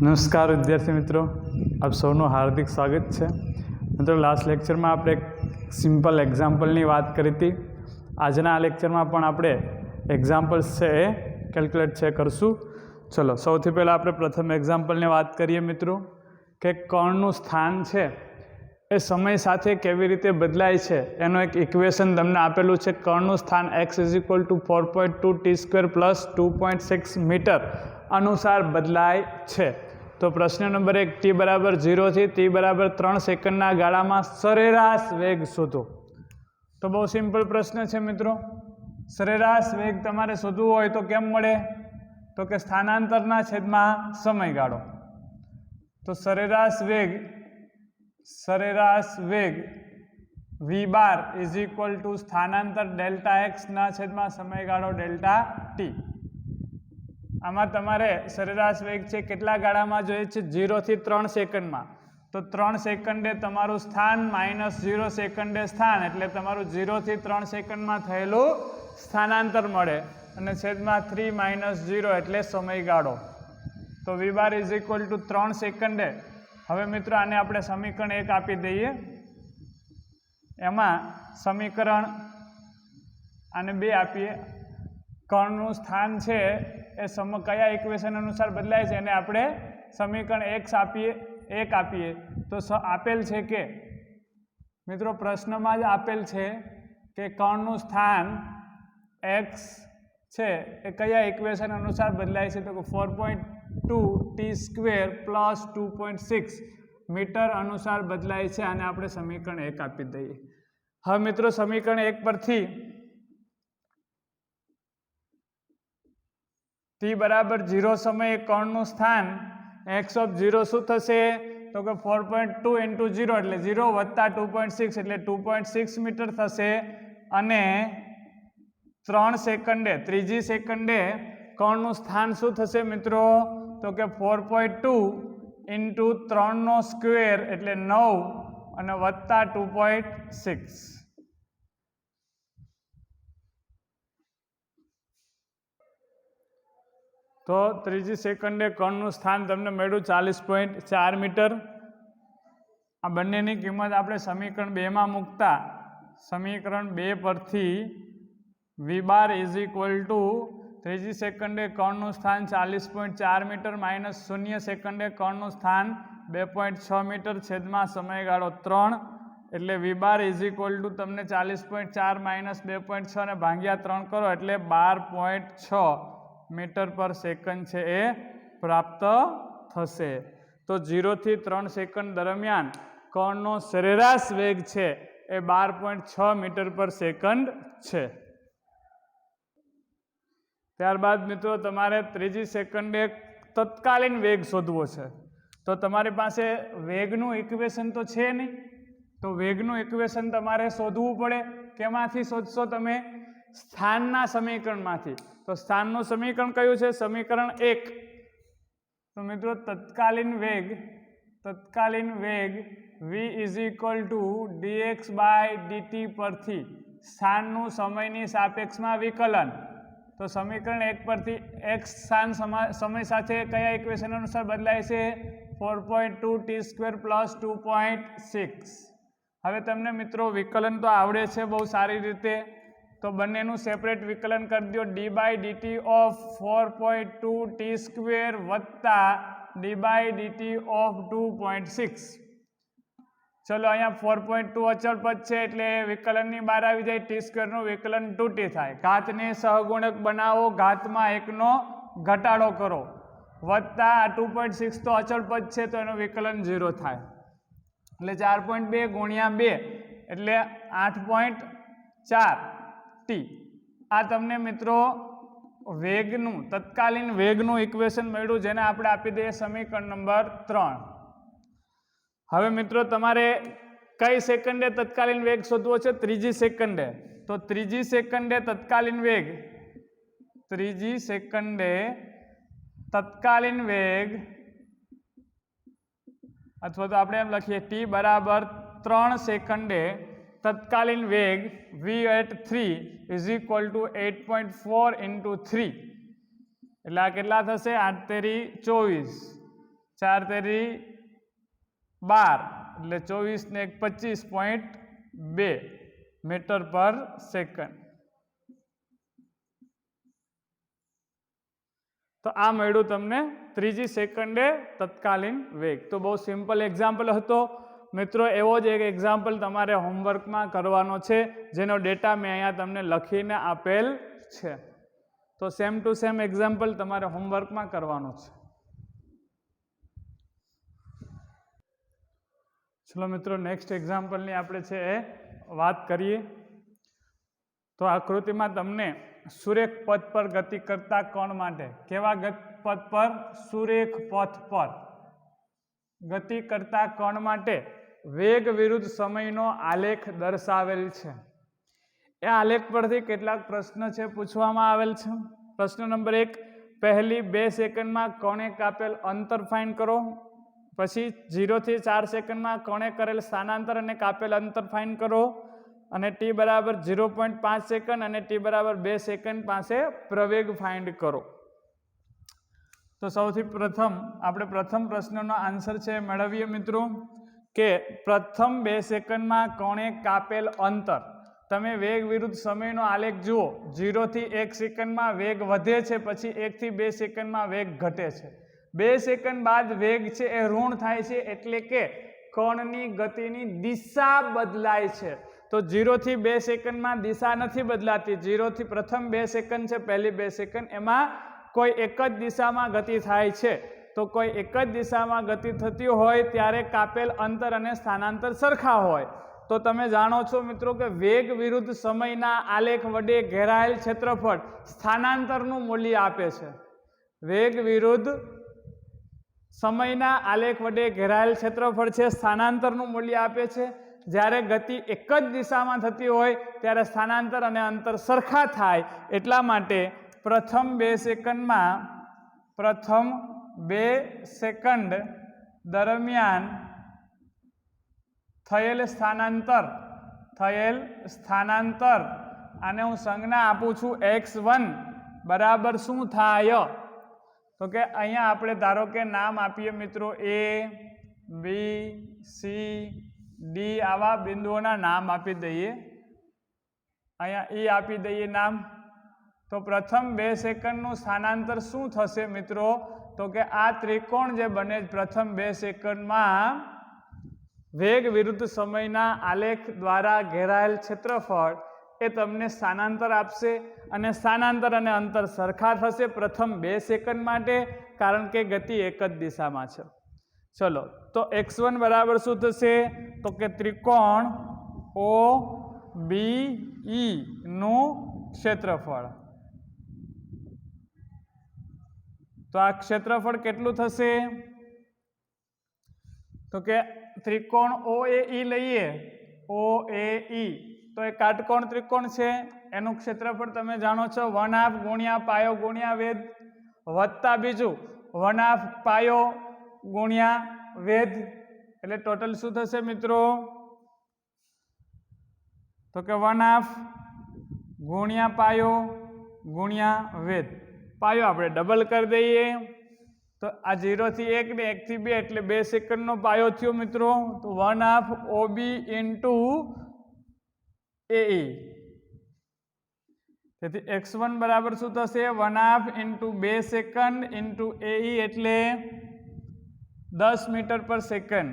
નમસ્કાર વિદ્યાર્થી મિત્રો, આપ સૌનું હાર્દિક સ્વાગત છે. મિત્રો, લાસ્ટ લેક્ચરમાં આપણે એક સિમ્પલ એક્ઝામ્પલની વાત કરી હતી. આજના આ લેક્ચરમાં પણ આપણે એક્ઝામ્પલ્સ છે એ કેલ્ક્યુલેટ છે કરશું. ચલો, સૌથી પહેલાં આપણે પ્રથમ એક્ઝામ્પલની વાત કરીએ મિત્રો, કે કણનું સ્થાન છે એ સમય સાથે કેવી રીતે બદલાય છે એનું એક ઇક્વેશન તમને આપેલું છે. કણનું સ્થાન x = 4.2 t² + 2.6 મીટર અનુસાર બદલાય છે. તો પ્રશ્ન નંબર 1, t = 0 થી t = 3 સેકન્ડના ગાળામાં સરેરાશ વેગ શોધો. તો બહુ સિમ્પલ પ્રશ્ન છે મિત્રો. સરેરાશ વેગ તમારે શોધવું હોય તો કેમ મળે? તો કે સ્થાનાંતરના છેદમાં સમયગાળો. તો સરેરાશ વેગ v બાર = સ્થાનાંતર Δx ના છેદમાં સમયગાળો Δt. આમાં તમારે સરેરાશ વેગ છે કેટલા ગાળામાં જોઈએ છે? 0 થી 3 સેકન્ડમાં. તો 3 સેકન્ડે તમારું સ્થાન -0 સેકન્ડે સ્થાન, એટલે તમારું 0 થી 3 સેકન્ડમાં થયેલું સ્થાનાંતર મળે, અને છેદમાં 3 - 0 એટલે સમયગાળો. તો v બાર = 3 સેકન્ડે. હવે મિત્રો આને આપણે સમીકરણ 1 આપી દઈએ. એમાં સમીકરણ આને 2 આપીએ. કણનું સ્થાન છે એ કયા ઇક્વેશન અનુસાર બદલાય છે એને આપણે સમીકરણ 1 આપીએ. તો આપેલ છે કે મિત્રો પ્રશ્નમાં જ આપેલ છે કે કણનું સ્થાન x છે એ કયા ઇક્વેશન અનુસાર બદલાય છે? તો કે 4.2 t² + 2.6 મીટર અનુસાર બદલાય છે. આને આપણે સમીકરણ 1 આપી દઈએ. હવે મિત્રો સમીકરણ 1 પરથી t = 0 સમયે કણનું સ્થાન x શું થશે? તો કે 4.2 × 0 એટલે 0 + 2.6 એટલે 2.6 મીટર થશે. અને 3 સેકન્ડે, ત્રીજી સેકન્ડે કણનું સ્થાન શું થશે મિત્રો? તો કે 4.2 × 3² એટલે 9 અને વત્તા 2.6. તો ત્રીજી સેકન્ડે કણનું સ્થાન તમને મળ્યું 40.4 મીટર. આ બંનેની કિંમત આપણે સમીકરણ 2માં મૂકતા સમીકરણ 2 પરથી v બાર = ત્રીજી સેકન્ડે કણનું સ્થાન 40.4 મીટર -0 સેકન્ડે કણનું સ્થાન 2.6 મીટર છેદમાં સમયગાળો 3 એટલે v બાર = તમને 40.4 - 2.6 ને ભાગ્યા 3 કરો એટલે 12.6 મીટર પર સેકન્ડ છે એ પ્રાપ્ત થશે. તો 0 થી 3 સેકન્ડ દરમિયાન કણનો સરેરાશ વેગ છે એ 12.6 મીટર પર સેકન્ડ છે. ત્યારબાદ મિત્રો તમારે ત્રીજી સેકન્ડે તત્કાલીન વેગ શોધવો છે. તો તમારી પાસે વેગનું ઇક્વેશન તો છે નહીં, તો વેગનું ઇક્વેશન તમારે શોધવું પડે. કેમાંથી શોધશો તમે? સ્થાનના સમીકરણમાંથી. તો સ્થાનનું સમીકરણ કયું છે? સમીકરણ 1. તો મિત્રો તત્કાલીન વેગ v = dx/dt પરથી સ્થાનનું સમયની સાપેક્ષમાં વિકલન. તો સમીકરણ 1 પરથી x સ્થાન સમય સાથે કયા ઇક્વેશન અનુસાર બદલાય છે? 4.2 t² + 2.6. હવે તમને મિત્રો વિકલન તો આવડે છે બહુ સારી રીતે, તો બંનેનું સેપરેટ વિકલન કરી દો. d/dt of 4.2 t² વત્તા d/dt of 2.6. ચલો, અહીંયા 4.2 અચળ પદ છે એટલે વિકલનની બહાર આવી જાય. t² નું વિકલન 2t થાય. ઘાતને સહગુણક બનાવો, ઘાતમાં 1નો ઘટાડો કરો, વત્તા 2.6 તો અચળ પદ છે તો એનું વિકલન 0 થાય. એટલે 4.2 × 2 એટલે 8.4 t. આ તમને મિત્રો તત્કાલીન વેગનું ઇક્વેશન મળ્યું, જેને આપણે આપી દઈએ સમીકરણ નંબર 3. હવે મિત્રો તમારે કઈ સેકન્ડે તત્કાલીન વેગ શોધવો છે? ત્રીજી સેકન્ડે. તો ત્રીજી સેકન્ડે તત્કાલીન વેગ અથવા તો આપણે એમ લખીએ t = 3 સેકન્ડે તત્કાલીન વેગ v/3 = 8.4 × 3 એટલે આ કેટલા થશે? 8 × 3 = 24. 4 તેરી 12 એટલે 24 ને 1 25.2 મીટર પર સેકન્ડ. તો આ મળ્યું તમને ત્રીજી સેકન્ડે તત્કાલીન વેગ. તો બહુ સિમ્પલ એક્ઝામ્પલ હતો મિત્રો. એવો જ એક એક્ઝામ્પલ તમારે હોમવર્કમાં કરવાનો છે, જેનો ડેટા મેં અહીંયા તમને લખીને આપેલ છે. તો સેમ ટુ સેમ એક્ઝામ્પલ તમારે હોમવર્કમાં કરવાનો છે. ચલો મિત્રો, નેક્સ્ટ એક્ઝામ્પલની આપણે છે એ વાત કરીએ. તો આકૃતિમાં તમને સુરેખ પથ પર ગતિ કરતા કણ માટે, કેવા પથ પર? સુરેખ પથ પર ગતિ કરતા કણ માટે વેગ વિરુદ્ધ સમયનો આલેખ દર્શાવેલ છે. એ આલેખ પરથી કેટલાક પ્રશ્ન છે પૂછવામાં આવેલ છે. પ્રશ્ન નંબર 1, પહેલી 2 સેકન્ડમાં કણે કાપેલ અંતર ફાઇન્ડ કરો. પછી 0 થી 4 સેકન્ડમાં કણે કરેલ સ્થાનાંતર અને કાપેલ અંતર ફાઇન્ડ કરો. અને t બરાબર 0.5 સેકન્ડ અને t બરાબર 2 સેકન્ડ પાસે પ્રવેગ ફાઇન્ડ કરો. તો સૌથી પ્રથમ આપણે પ્રથમ પ્રશ્નનો આન્સર છે મેળવીએ મિત્રો, કે પ્રથમ 2 સેકન્ડમાં કણે કાપેલ અંતર. તમે વેગ વિરુદ્ધ સમયનો આલેખ જુઓ. 0 થી 1 સેકન્ડમાં વેગ વધે છે, પછી 1 થી 2 સેકન્ડમાં વેગ ઘટે છે. 2 સેકન્ડ બાદ વેગ છે એ ઋણ થાય છે, એટલે કે કણની ગતિની દિશા બદલાય છે. તો 0 થી 2 સેકન્ડમાં દિશા નથી બદલાતી. 0 થી પ્રથમ 2 સેકન્ડ છે, પહેલી 2 સેકન્ડ, એમાં કોઈ એક જ દિશામાં ગતિ થાય છે. તો કોઈ એક જ દિશામાં ગતિ થતી હોય ત્યારે કાપેલ અંતર અને સ્થાનાંતર સરખા હોય. તો તમે જાણો છો મિત્રો કે વેગ વિરુદ્ધ સમયના આલેખ વડે ઘેરાયેલ ક્ષેત્રફળ સ્થાનાંતરનું મૂલ્ય આપે છે. વેગ વિરુદ્ધ સમયના આલેખ વડે ઘેરાયેલ ક્ષેત્રફળ છે સ્થાનાંતરનું મૂલ્ય આપે છે. જ્યારે ગતિ એક જ દિશામાં થતી હોય ત્યારે સ્થાનાંતર અને અંતર સરખા થાય. એટલા માટે પ્રથમ 2 સેકન્ડ દરમિયાન થયેલ સ્થાનાંતર આને હું સંજ્ઞા આપું છું x1 બરાબર શું થાય? તો કે અહીંયા આપણે ધારો કે નામ આપીએ મિત્રો, A, B, C, D આવા બિંદુઓના નામ આપી દઈએ. અહીંયા E આપી દઈએ નામ. તો પ્રથમ 2 સેકન્ડનું સ્થાનાંતર શું થશે મિત્રો? તો કે આ ત્રિકોણ જે બને પ્રથમ 2 સેકન્ડમાં વેગ વિરુદ્ધ સમયના આલેખ દ્વારા ઘેરાયેલ ક્ષેત્રફળ એ તમને સ્થાનાંતર આપશે. અને સ્થાનાંતર અને અંતર સરખા થશે પ્રથમ 2 સેકન્ડ માટે, કારણ કે ગતિ એક જ દિશામાં છે. ચલો, તો x1 બરાબર શું થશે? તો કે ત્રિકોણ OBE નું ક્ષેત્રફળ. તો આ ક્ષેત્રફળ કેટલું થશે? તો કે ત્રિકોણ OAE લઈએ. OAE તો એ કાટકોણ ત્રિકોણ છે. એનું ક્ષેત્રફળ તમે જાણો છો 1/2 ગુણ્યા પાયો ગુણ્યા વેધ, વત્તા બીજું 1/2 પાયો ગુણ્યા વેધ. એટલે ટોટલ શું થશે મિત્રો? તો કે 1/2 ગુણ્યા પાયો ગુણ્યા વેધ. પાયો આપણે ડબલ કરી દઈએ. તો આ 0 થી 1 ને 1 થી 2 એટલે 2 સેકન્ડનો પાયો થયો મિત્રો. તો 1/2 OB ઇન્ટુ AE. તેથી x1 બરાબર શું થશે? 1/2 ઇન્ટુ 2 સેકન્ડ ઇન્ટુ AE એટલે 10 મીટર પર second.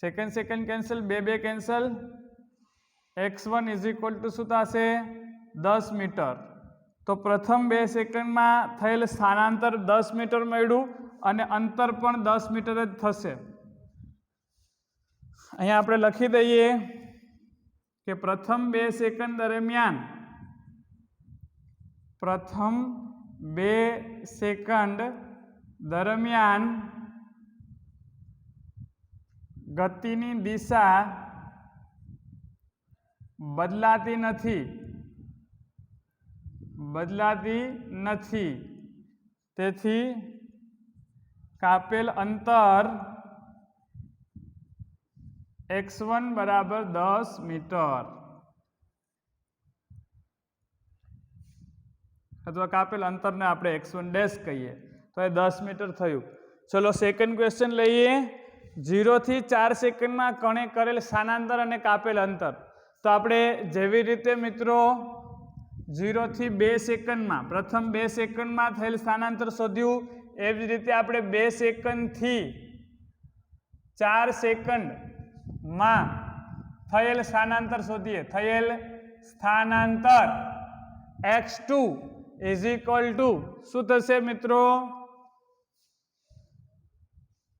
Second cancel, 2 cancel. x1 is equal to શું થશે? 10 મીટર. તો પ્રથમ 2 સેકન્ડમાં થયેલ સ્થાનાંતર 10 મીટર મળ્યું અને અંતર પણ 10 મીટર જ થશે. અહીંયા આપણે લખી દઈએ કે પ્રથમ 2 સેકન્ડ દરમિયાન ગતિની દિશા બદલાતી નથી. તેથી કાપેલ અંતર x1 બરાબર 10 મીટર, અથવા કાપેલ અંતરને આપણે x1 ડેશ કહીએ તો એ 10 મીટર થયું. चलो सेकंड क्वेश्चन लईए। 0 થી 4 સેકન્ડમાં કણે કરેલ સ્થાનાંતર અને કાપેલ અંતર। તો આપણે જેવી રીતે મિત્રો 0 થી 2 સેકન્ડમાં પ્રથમ 2 સેકન્ડમાં થયેલ સ્થાનાંતર શોધ્યું, એવી જ રીતે આપણે 2 સેકન્ડથી 4 સેકન્ડમાં થયેલ સ્થાનાંતર શોધીએ। થયેલ સ્થાનાંતર x2 = શું થશે મિત્રો?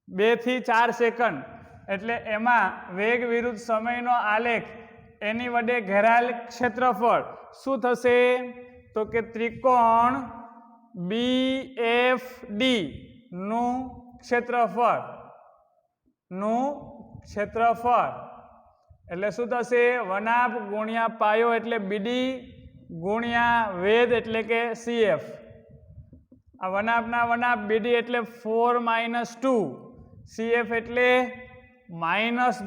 2 થી 4 સેકન્ડ એટલે એમાં વેગ વિરુદ્ધ સમયનો આલેખ એની વડે ઘેરાયેલ ક્ષેત્રફળ શું થશે? તો કે ત્રિકોણ BFD નું ક્ષેત્રફળ એટલે શું થશે? વનાપ ગુણ્યા પાયો એટલે BD ગુણ્યા વેધ એટલે કે CF। આ વનાપના વનાપ BD એટલે 4 - 2, CF એટલે -10,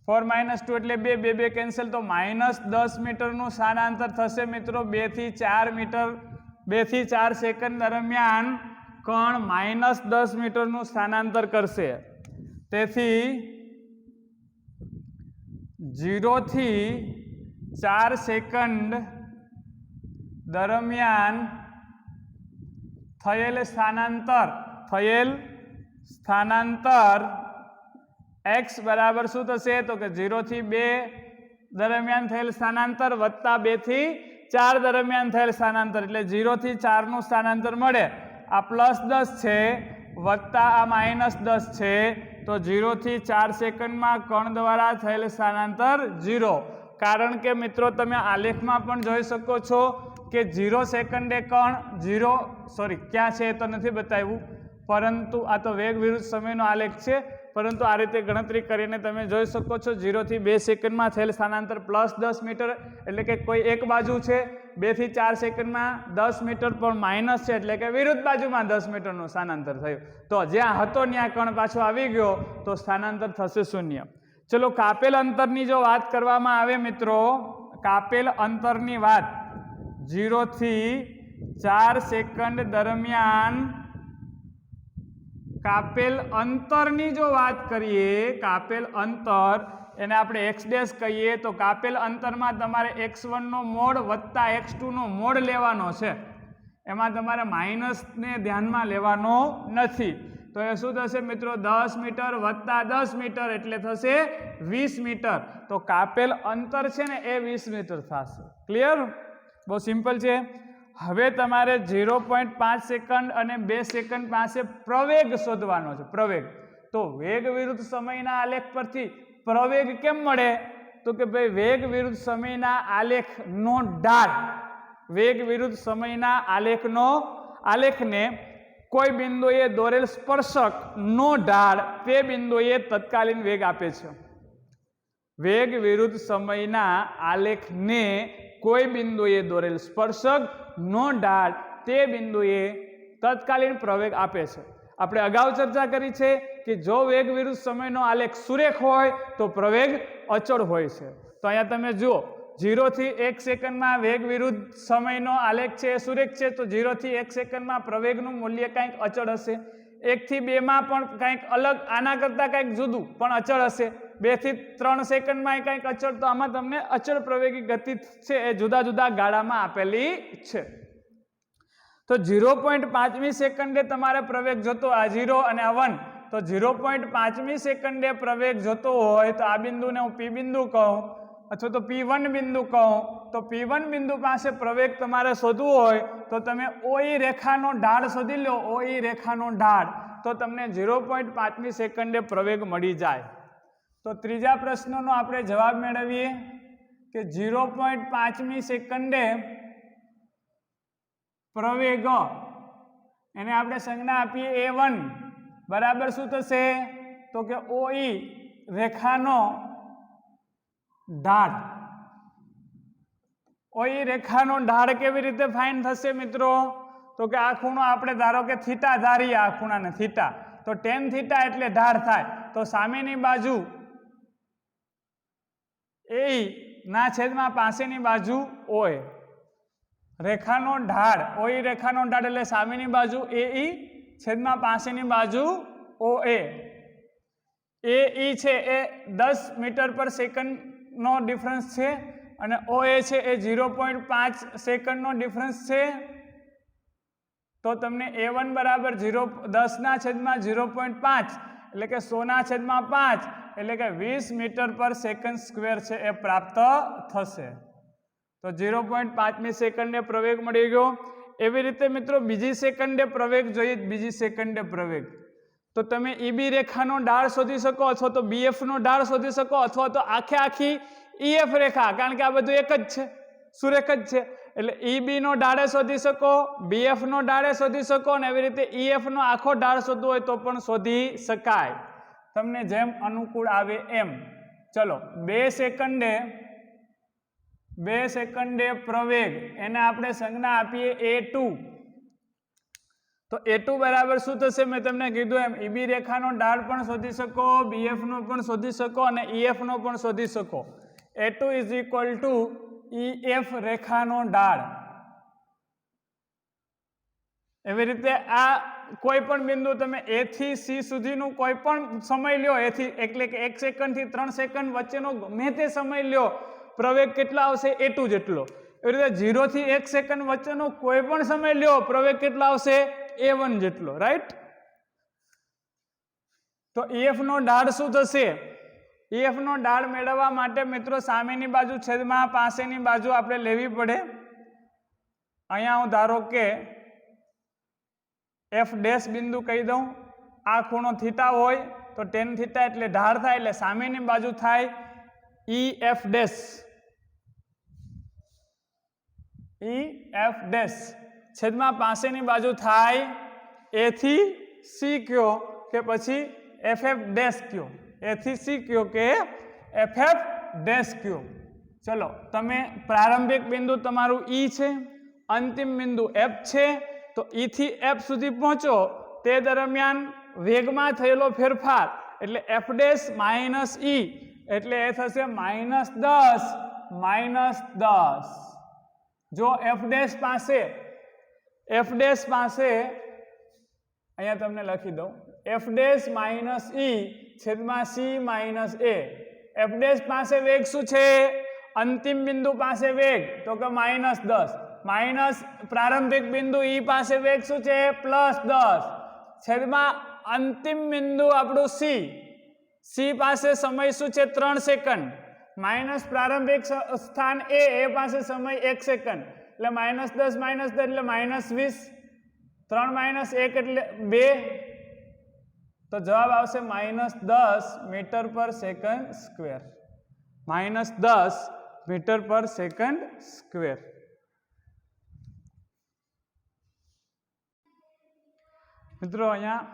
4 - 2 એટલે 2 2 કેન્સલ, તો -10 મીટરનું સ્થાનાંતર થશે મિત્રો 2 થી 4 મીટર। 2 થી 4 સેકન્ડ દરમિયાન કણ -10 મીટરનું સ્થાનાંતર કરશે। તેથી 0 થી 4 સેકન્ડ દરમિયાન થયેલ સ્થાનાંતર x બરાબર શું થશે? તો કે 0 થી 2 દરમિયાન થયેલ સ્થાનાંતર વત્તા 2 થી 4 દરમિયાન થયેલ સ્થાનાંતર, એટલે 0 થી 4 નું સ્થાનાંતર મળે। આ +10 છે વત્તા આ -10 છે, તો 0 થી 4 સેકન્ડમાં કણ દ્વારા થયેલ સ્થાનાંતર 0। કારણ કે મિત્રો તમે આલેખમાં પણ જોઈ શકો છો કે 0 સેકન્ડે કણ ક્યાં છે તો નથી બતાવ્યું, પરંતુ આ તો વેગ વિરુદ્ધ સમયનો આલેખ છે, પરંતુ આ રીતે ગણતરી કરીને તમે જોઈ શકો છો 0 થી 2 સેકન્ડમાં થયેલ સ્થાનાંતર +10 મીટર એટલે કે કોઈ એક બાજુ છે। 2 થી 4 સેકન્ડમાં 10 મીટર પણ માઇનસ છે એટલે કે વિરુદ્ધ બાજુમાં 10 મીટરનું સ્થાનાંતર થયું। તો જ્યાં હતો ત્યાં કણ પાછો આવી ગયો તો સ્થાનાંતર થશે 0। ચલો કાપેલ અંતરની જો વાત કરવામાં આવે મિત્રો, કાપેલ અંતરની વાત 0 થી 4 સેકન્ડ દરમિયાન કાપેલ અંતરની જો વાત કરીએ, કાપેલ અંતર એને આપણે x' કહીએ, તો કાપેલ અંતરમાં તમારે x1 નો મોડ વત્તા x2 નો મોડ લેવાનો છે। એમાં તમારે માઇનસને ધ્યાનમાં લેવાનો નથી। તો એ શું થશે મિત્રો? 10 મીટર વત્તા 10 મીટર એટલે થશે 20 મીટર। તો કાપેલ અંતર છે ને એ 20 મીટર થશે। ક્લિયર? બહુ સિમ્પલ છે। હવે તમારે 0.5 સેકન્ડ અને 2 સેકન્ડ પાસે પ્રવેગ શોધવાનો છે। પ્રવેગ તો વેગ વિરુદ્ધ સમયના આલેખ પરથી પ્રવેગ કેમ મળે? તો કે ભાઈ વેગ વિરુદ્ધ સમયના આલેખનો ઢાળ, વેગ વિરુદ્ધ સમયના આલેખને કોઈ બિંદુએ દોરેલ સ્પર્શકનો ઢાળ તે બિંદુએ તત્કાલીન વેગ આપે છે। વેગ વિરુદ્ધ સમયના આલેખને કોઈ બિંદુએ દોરેલ સ્પર્શકનો ઢાળ તે બિંદુએ તત્કાલીન પ્રવેગ આપે છે। આપણે અગાઉ ચર્ચા કરી છે કે જો વેગ વિરુદ્ધ સમયનો આલેખ સુરેખ હોય તો પ્રવેગ અચળ હોય છે। તો અહીંયા તમે જુઓ 0 થી 1 સેકન્ડમાં વેગ વિરુદ્ધ સમયનો આલેખ છે એ સુરેખ છે, તો 0 થી 1 સેકન્ડમાં પ્રવેગનું મૂલ્ય કંઈક અચળ હશે। 1 થી 2 માં પણ કંઈક અલગ, આના કરતાં કંઈક જુદું પણ અચળ હશે। 2 થી 3 સેકન્ડમાં કંઈક અચળ, તો આમાં તમને અચળ પ્રવેગી ગતિ છે એ જુદા જુદા ગાળામાં આપેલી છે। તો 0.5મી સેકન્ડે તમારે પ્રવેગ જોતો, આ 0 અને આ 1, તો 0.5મી સેકન્ડે પ્રવેગ જોતો હોય તો આ બિંદુને હું P બિંદુ કહું અથવા તો P1 બિંદુ કહું। તો P1 બિંદુ પાસે પ્રવેગ તમારે શોધવું હોય તો તમે OE રેખાનો ઢાળ શોધી લો। OE રેખાનો ઢાળ તો તમને 0.5મી સેકન્ડે પ્રવેગ મળી જાય। તો ત્રીજા પ્રશ્નનો આપણે જવાબ મેળવીએ કે 0.5મી સેકન્ડે પ્રવેગ એને આપણે સંજ્ઞા આપીએ A1 બરાબર શું થશે? તો કે OE રેખાનો ઢાળ। OE રેખાનો ઢાળ કેવી રીતે ફાઇન થશે મિત્રો? તો કે આ ખૂણો આપણે ધારો કે થીટા ધારીએ, આ ખૂણાને થીટા, તો tan થીટા એટલે ઢાળ થાય। તો સામેની બાજુ AE ના છેદમાં પાસેની બાજુ OA, રેખાનો ઢાળ OE રેખાનો ઢાળ એટલે સામેની બાજુ AE, છેદમાં પાસેની બાજુ OA. AE છે એ 10 મીટર પર સેકન્ડનો ડિફરન્સ છે અને OA છે એ 0.5 સેકન્ડનો ડિફરન્સ છે. તો તમને A1 બરાબર 10/0.5 એટલે કે 100/5 એટલે કે 20 મીટર પર સેકન્ડ સ્ક્વેર છે એ પ્રાપ્ત થશે. તો 0.5મી સેકન્ડે પ્રવેગ મળી ગયો. એવી રીતે મિત્રો બીજી સેકન્ડે પ્રવેગ જોઈએ. બીજી સેકન્ડે પ્રવેગ તો તમે EB રેખાનો ઢાળ શોધી શકો અથવા તો BF નો ઢાળ શોધી શકો અથવા તો આખી EF રેખા, કારણ કે આ બધું એક જ છે, સુરેખ જ છે, એટલે EB નો ઢાળે શોધી શકો, BF નો ઢાળે શોધી શકો અને એવી રીતે EF નો આખો ઢાળ શોધવો હોય તો પણ શોધી શકાય, તમને જેમ અનુકૂળ આવે એમ. ચલો 2 સેકન્ડે પ્રવેગ, એને આપણે સંજ્ઞા આપીએ A2. તો A2 બરાબર શું થશે? મેં તમને કીધું એમ EB રેખાનો ઢાળ પણ શોધી શકો, BF નો પણ શોધી શકો અને EF નો પણ શોધી શકો. A2 = EF રેખાનો ઢાળ. એવી રીતે આ કોઈ પણ બિંદુ તમે A થી C સુધીનું કોઈ પણ સમય લ્યો, એટલે કે 1 સેકન્ડથી 3 સેકન્ડ વચ્ચેનો ગમે તે સમય લ્યો, પ્રવેગ કેટલો આવશે? A2 જેટલો. એવી રીતે 0 થી 1 સેકન્ડ વચ્ચેનો કોઈ પણ સમય લ્યો, પ્રવેગ કેટલો આવશે? A1 જેટલો. રાઈટ? તો EF નો ઢાળ શું થશે? EF નો ઢાળ મેળવવા માટે મિત્રો સામેની બાજુ છેદમાં પાસેની બાજુ આપણે લેવી પડે. અહીંયા હું ધારો કે F' બિંદુ કહી દઉં. આ ખૂણો થીટા હોય તો tan થીટા એટલે ઢાળ થાય, એટલે સામેની બાજુ થાય EF'. EF' છેદમાં પાસેની બાજુ થાય A થી C કયો કે પછી FF' કયો, A થી C કયો કે FF' કયો. ચલો તમે પ્રારંભિક બિંદુ તમારું E છે, અંતિમ બિંદુ F છે, તો E થી F સુધી પહોંચો તે દરમિયાન વેગમાં થયેલો ફેરફાર એટલે F' - E એટલે એ થશે -10. જો F' પાસે અહીંયા તમને લખી દઉં, F' - E છેદમાં C - A. F' પાસે વેગ શું છે? અંતિમ બિંદુ પાસે વેગ તો કે -10 માઇનસ પ્રારંભિક બિંદુ E પાસે વેગ શું છે? +10 છેદમાં અંતિમ બિંદુ આપણું C પાસે સમય શું છે? 3 સેકન્ડ માઇનસ પ્રારંભિક સ્થાન A પાસે સમય 1 સેકન્ડ એટલે -10 - 10 એટલે -20. 3 - 1 એટલે 2. તો જવાબ આવશે -10 મીટર પર સેકન્ડ સ્ક્વેર. -10 મીટર પર સેકન્ડ સ્ક્વેર. મિત્રો અહીંયા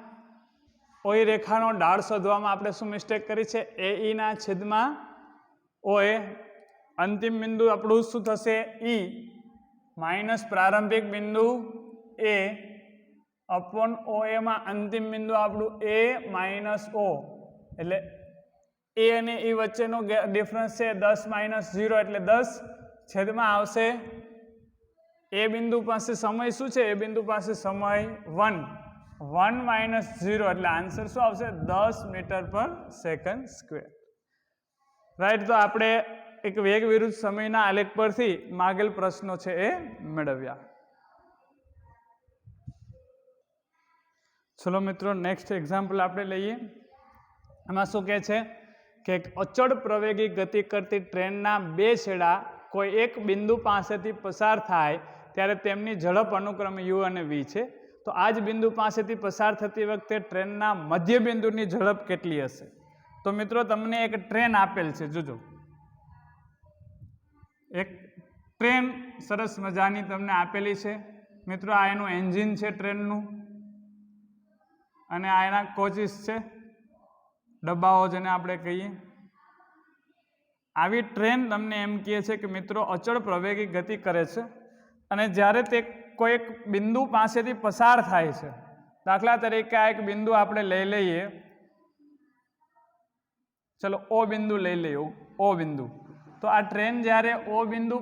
OE રેખાનો ઢાળ શોધવામાં આપણે શું મિસ્ટેક કરી છે? AE ના છેદમાં OA, અંતિમ બિંદુ આપણું શું થશે? E માઇનસ પ્રારંભિક બિંદુ A અપોન OA માં અંતિમ બિંદુ આપણું A - O, એટલે A અને E વચ્ચેનો ડિફરન્સ છે 10 - 0 એટલે 10 છેદમાં આવશે A બિંદુ પાસે સમય શું છે? A બિંદુ પાસે સમય 1 - 0 એટલે આન્સર શું આવશે? 10 મીટર પર સેકન્ડ સ્ક્વેર. રાઈટ? તો આપણે એક વેગ વિરુદ્ધ સમયના આલેખ પરથી માગેલ પ્રશ્નો છે એ મેળવ્યા. ચલો મિત્રો નેક્સ્ટ એક્ઝામ્પલ આપણે લઈએ. એમાં શું કહે છે કે અચળ પ્રવેગી ગતિ કરતી ટ્રેનના 2 છેડા કોઈ એક બિંદુ પાસેથી પસાર થાય ત્યારે તેમની ઝડપ અનુક્રમે u અને v છે. તો આ જ બિંદુ પાસેથી પસાર થતી વખતે ટ્રેનના મધ્ય બિંદુની ઝડપ કેટલી હશે? તો મિત્રો તમને એક ટ્રેન આપેલ છે, જોજો એક ટ્રેન સરસ મજાની તમને આપેલી છે. મિત્રો આ એનું એન્જિન છે ટ્રેનનું અને આ એના કોચિસ છે, ડબ્બાઓ જેને આપણે કહીએ. આવી ટ્રેન તમને એમ કહે છે કે મિત્રો અચળ પ્રવેગી ગતિ કરે છે અને જ્યારે તે કોઈ એક બિંદુ પાસેથી પસાર થાય છે, દાખલા તરીકે આ એક બિંદુ આપણે લઈ લઈએ, ચલો O બિંદુ લઈ લઈએ, O બિંદુ. તો આ ટ્રેન જ્યારે O બિંદુ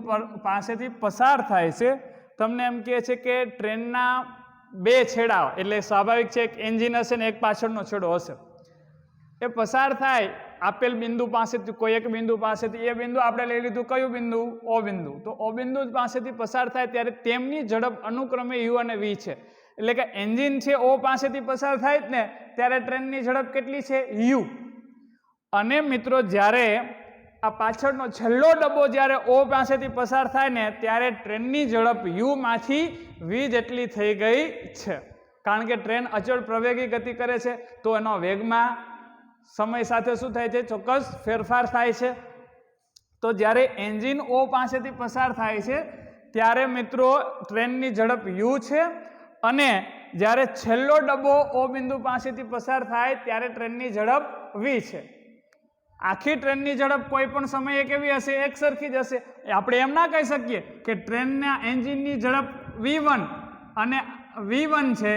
પાસેથી પસાર થાય છે, તમને એમ કહે છે કે ટ્રેનના બે છેડા એટલે સ્વાભાવિક છે એક એન્જિન હશે ને એક પાછળનો છેડો હશે, એ પસાર થાય આપેલ બિંદુ પાસેથી કોઈ એક બિંદુ પાસેથી, એ બિંદુ આપણે લઈ લીધું કયું બિંદુ? ઓ બિંદુ. તો ઓ બિંદુ પાસેથી પસાર થાય ત્યારે તેમની ઝડપ અનુક્રમે યુ અને વી છે. એટલે કે એન્જિન છે ઓ પાસેથી પસાર થાય જ ને ત્યારે ટ્રેનની ઝડપ કેટલી છે? યુ. અને મિત્રો જ્યારે આ પાછળનો છેલ્લો ડબ્બો જ્યારે ઓ પાસેથી પસાર થાય ને ત્યારે ટ્રેનની ઝડપ યુ માંથી વી જેટલી થઈ ગઈ છે. કારણ કે ટ્રેન અચળ પ્રવેગી ગતિ કરે છે તો એનો વેગમાં સમય સાથે શું થાય છે? ચોક્કસ ફેરફાર થાય છે. તો જ્યારે એન્જિન ઓ પાસેથી પસાર થાય છે ત્યારે મિત્રો ટ્રેનની ઝડપ યુ છે, અને જ્યારે છેલ્લો ડબ્બો ઓ બિંદુ પાસેથી પસાર થાય ત્યારે ટ્રેનની ઝડપ વી છે. આખી ટ્રેનની ઝડપ કોઈ પણ સમયે કેવી હશે? એક સરખી જ હશે. આપણે એમ ના કહી શકીએ કે ટ્રેનના એન્જિનની ઝડપ V1 અને V1 છે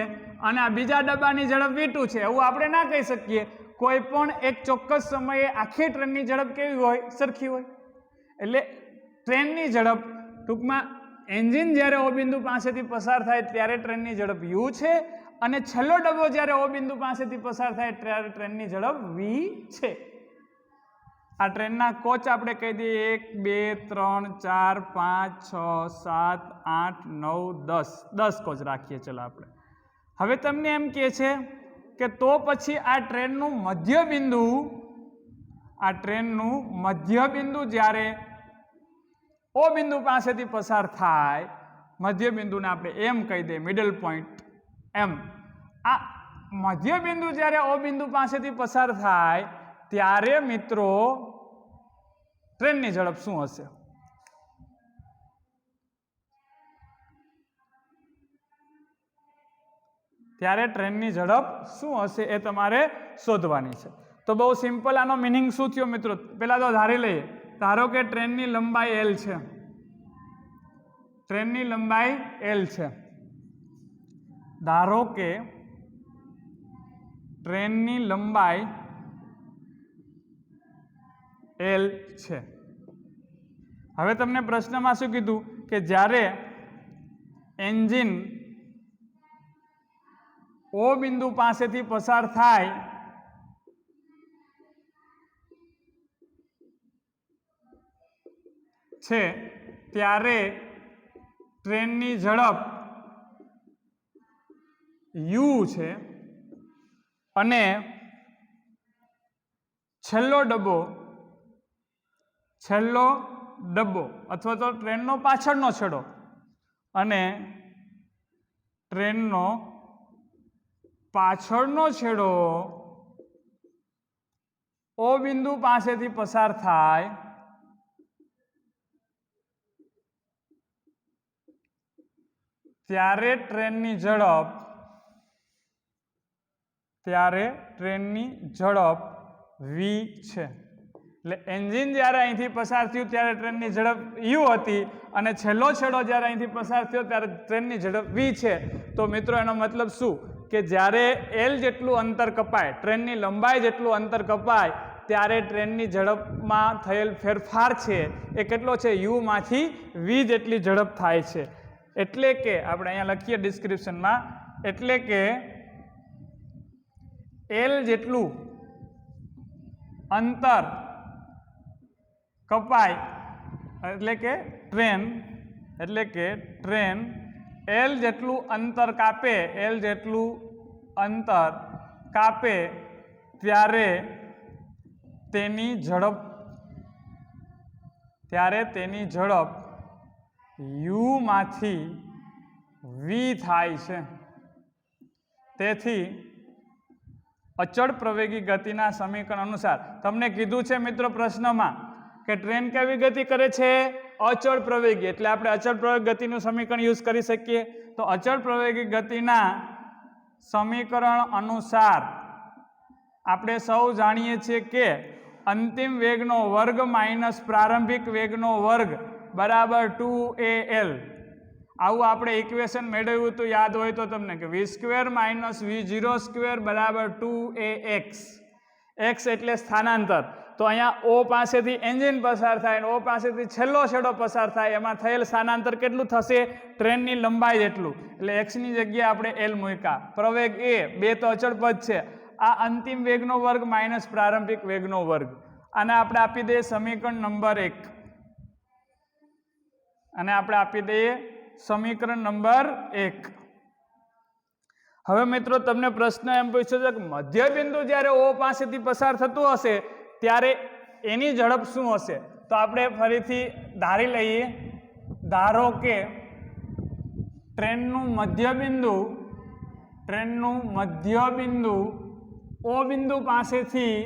અને આ બીજા ડબ્બાની ઝડપ V2 છે, એવું આપણે ના કહી શકીએ. કોઈ પણ એક ચોક્કસ સમયે આખી ટ્રેનની ઝડપ કેવી હોય? સરખી હોય. એટલે ટ્રેનની ઝડપ ટૂંકમાં એન્જિન જ્યારે ઓ બિંદુ પાસેથી પસાર થાય ત્યારે ટ્રેનની ઝડપ યુ છે, અને છેલ્લો ડબ્બો જ્યારે ઓ બિંદુ પાસેથી પસાર થાય ત્યારે ટ્રેનની ઝડપ વી છે. આ ટ્રેનના કોચ આપણે કહી દઈએ 1 2 3 4 5 6 7 8 9 10 કોચ રાખીએ. ચલો આપણે હવે તમને એમ કહે છે કે તો પછી આ ટ્રેનનું મધ્ય બિંદુ જ્યારે ઓ બિંદુ પાસેથી પસાર થાય, મધ્ય બિંદુને આપણે એમ કહી દઈએ, મિડલ પોઈન્ટ એમ. આ મધ્ય બિંદુ જ્યારે ઓ બિંદુ પાસેથી પસાર થાય ત્યારે મિત્રો ટ્રેનની ઝડપ શું હશે? ત્યારે ટ્રેનની ઝડપ શું હશે એ તમારે શોધવાની છે. તો બહુ સિમ્પલ આનો મિનિંગ શું થયો મિત્રો? પહેલા તો ધારી લઈએ, ધારો કે ટ્રેનની લંબાઈ L છે, ટ્રેનની લંબાઈ L છે. ધારો કે ટ્રેનની લંબાઈ L છે. હવે તમને પ્રશ્નમાં શું કીધું કે જ્યારે એન્જિન ઓ બિંદુ પાસેથી પસાર થાય છે ત્યારે ટ્રેનની ઝડપ u છે, અને છેલ્લો ડબ્બો અથવા તો ટ્રેનનો પાછળનો છેડો, અને ટ્રેનનો પાછળનો છેડો ઓ બિંદુ પાસેથી પસાર થાય ત્યારે ટ્રેનની ઝડપ v છે. એટલે એન્જિન જ્યારે અહીંથી પસાર થયું ત્યારે ટ્રેનની ઝડપ u હતી, અને છેલ્લો છેડો જ્યારે અહીંથી પસાર થયો ત્યારે ટ્રેનની ઝડપ v છે. તો મિત્રો એનો મતલબ શું કે જ્યારે L જેટલું અંતર કપાય, ટ્રેનની લંબાઈ જેટલું અંતર કપાય ત્યારે ટ્રેનની ઝડપમાં થયેલ ફેરફાર છે એ કેટલો છે? u માંથી v જેટલી ઝડપ થાય છે. એટલે કે આપણે અહીંયા લખીએ ડિસ્ક્રિપ્શનમાં, એટલે કે L જેટલું અંતર કપાય એટલે કે ટ્રેન L જેટલું અંતર કાપે ત્યારે તેની ઝડપ u માંથી v થાય છે. તેથી અચળ પ્રવેગી ગતિના સમીકરણ અનુસાર તમને કીધું છે મિત્રો પ્રશ્નમાં કે ટ્રેન કેવી ગતિ કરે છે? અચળ પ્રવેગી. એટલે આપણે અચળ પ્રવેગ ગતિનું સમીકરણ યુઝ કરી શકીએ. તો અચળ પ્રવેગી ગતિના સમીકરણ અનુસાર આપણે સૌ જાણીએ છીએ કે અંતિમ વેગનો વર્ગ માઇનસ પ્રારંભિક વેગનો વર્ગ બરાબર 2al. આવું આપણે ઇક્વેશન મેળવ્યું હતું, યાદ હોય તો તમને, કે v² - v0² બરાબર 2ax. x એટલે સ્થાનાંતર તો અહીંયા ઓ પાસેથી એન્જિન પસાર થાય અને ઓ પાસેથી છેલ્લો છેડો પસાર થાય, એમાં થયેલ સ્થાનાંતર કેટલું થશે? ટ્રેનની લંબાઈ જેટલું. એટલે એક્સની જગ્યાએ આપણે એલ મૂક્યા. પ્રવેગ એ, બે તો અચળ પદ છે, આ અંતિમ વેગનો વર્ગ માઇનસ પ્રારંભિક વેગનો વર્ગ. આને આપણે આપી દઈએ સમીકરણ નંબર 1. અને આપણે આપી દઈએ સમીકરણ નંબર 1. હવે મિત્રો તમને પ્રશ્ન એમ પૂછ્યો છે કે મધ્યબિંદુ જ્યારે ઓ પાસેથી પસાર થતું હશે ત્યારે એની ઝડપ શું હશે? તો આપણે ફરીથી ધારી લઈએ. ધારો કે ટ્રેનનું મધ્યબિંદુ ઓ બિંદુ પાસેથી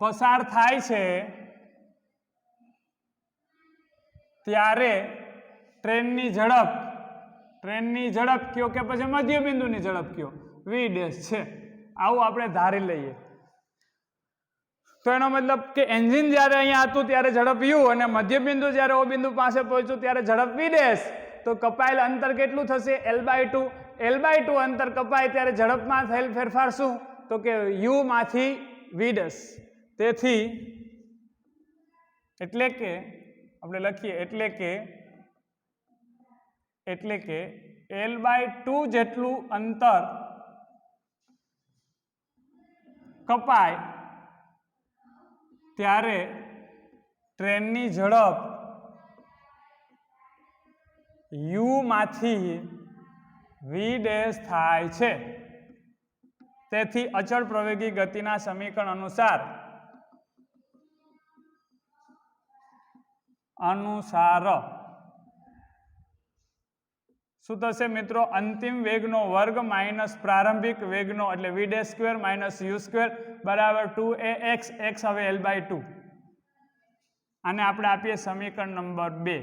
પસાર થાય છે ત્યારે ટ્રેનની ઝડપ કયો કે પછી મધ્યબિંદુની ઝડપ કયો? વી ડેશ છે. આવું આપણે ધારી લઈએ. તો એનો મતલબ કે એન્જિન જ્યારે અહીંયા હતું ત્યારે ઝડપ યુ અને મધ્યબિંદુ જ્યારે ઓ બિંદુ પાસે પહોંચ્યું ત્યારે ઝડપ વી ડેશ. તો કપાયેલ અંતર કેટલું થશે? L/2. L/2 અંતર કપાય ત્યારે ઝડપમાં થયેલ ફેરફાર શું? તો કે યુ માંથી વી ડેશ. તેથી એટલે કે આપણે લખીએ એટલે કે L/2 જેટલું અંતર કપાય ત્યારે ટ્રેનની ઝડપ યુ માંથી વી ડેશ થાય છે. તેથી અચળ પ્રવેગી ગતિના સમીકરણ અનુસાર શું થશે મિત્રો? અંતિમ વેગનો વર્ગ માઇનસ પ્રારંભિક વેગનો એટલે v dash square minus u square બરાબર 2ax. x હવે L/2. આને આપણે આપીએ સમીકરણ નંબર 2.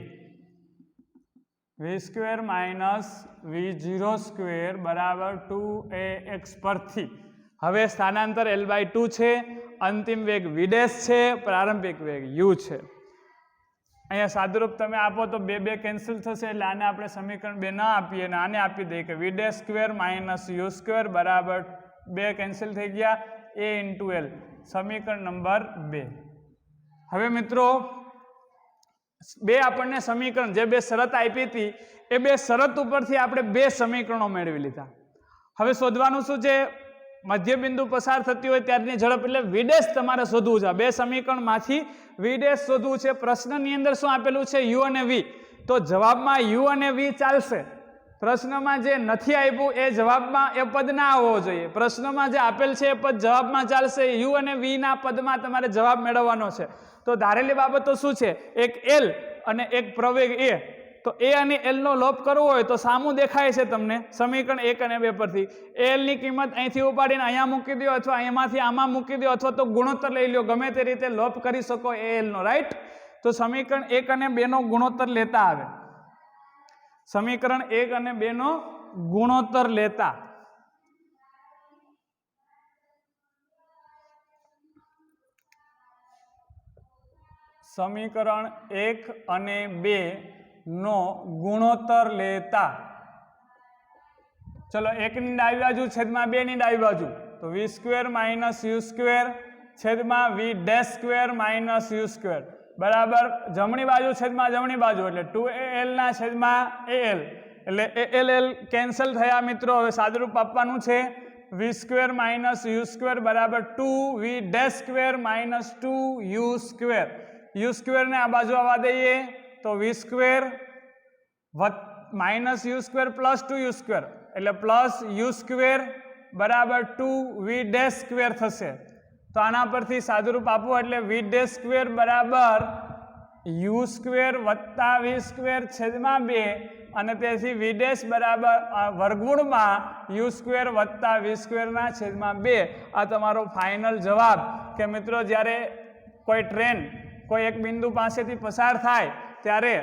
V square minus v0 square બરાબર 2ax પરથી હવે સ્થાનાંતર L/2 છે, અંતિમ વેગ વી ડેશ છે, પ્રારંભિક વેગ યુ છે. અહીંયા સાદુરૂપ તમે આપો તો 2 કેન્સલ થશે, એટલે આને આપણે સમીકરણ 2 ના આપીએ અને આને આપી દઈએ કે v dash square minus u square બરાબર 2 કેન્સલ થઈ ગયા a ઇન્ટુ એલ. સમીકરણ નંબર 2. હવે મિત્રો આપણને સમીકરણ જે 2 શરત આપી હતી એ 2 શરત ઉપરથી આપણે 2 સમીકરણો મેળવી લીધા. હવે શોધવાનું શું છે? મધ્યબિંદુ પસાર થતી હોય ત્યારની ઝડપ એટલે વી ડેશ તમારે શોધવું છે. 2 સમીકરણમાંથી વી ડેશ શોધવું છે. પ્રશ્નની અંદર શું આપેલું છે? યુ અને વી. તો જવાબમાં યુ અને વી ચાલશે. પ્રશ્નમાં જે નથી આપ્યું એ જવાબમાં એ પદ ના આવવો જોઈએ. પ્રશ્નમાં જે આપેલ છે એ પદ જવાબમાં ચાલશે. યુ અને વી ના પદમાં તમારે જવાબ મેળવવાનો છે. તો ધારેલી બાબતો શું છે? એક એલ અને એક પ્રવેગ એ. તો એ અને એલ નો લોપ કરવો હોય તો સામું દેખાય છે તમને સમીકરણ 1 અને 2 પરથી. એલ ની કિંમત અહીંથી ઉપાડીને અહીંયા મૂકી દો અથવા અહીંયામાંથી આમાં મૂકી દો અથવા તો ગુણોત્તર લઈ લો, ગમે તે રીતે લોપ કરી શકો એલ નો. રાઈટ? તો સમીકરણ 1 અને 2 નો ગુણોત્તર લેતા આવે. સમીકરણ 1 અને 2 નો ગુણોત્તર લેતા સમીકરણ 1 અને 2 નો ગુણોત્તર લેતા ચલો 1 ની ડાબી બાજુ છેદમાં 2 ની ડાબી બાજુ તો v square minus u square છેદમાં v dash square minus u square બરાબર જમણી બાજુ છેદમાં જમણી બાજુ એટલે 2al ના છેદમાં al એટલે al કેન્સલ થયા મિત્રો. હવે સાદુરૂપ આપવાનું છે v square minus u square બરાબર 2 v dash square minus 2 u square. U square ને આ બાજુ આવવા દઈએ તો v square minus u square plus 2u square એટલે પ્લસ યુ સ્ક્વેર બરાબર 2 વી ડેશ સ્ક્વેર થશે. તો આના પરથી સાદુરૂપ આપવું એટલે વી ડેશ સ્ક્વેર બરાબર યુ સ્ક્વેર વત્તા વી સ્ક્વેર છેદમાં 2 અને તેથી વી ડેશ બરાબર વર્ગમૂળમાં યુ સ્ક્વેર વત્તા વી સ્ક્વેરના છેદમાં 2. આ તમારો ફાઇનલ જવાબ કે મિત્રો જ્યારે કોઈ ટ્રેન કોઈ એક બિંદુ પાસેથી પસાર થાય ત્યારે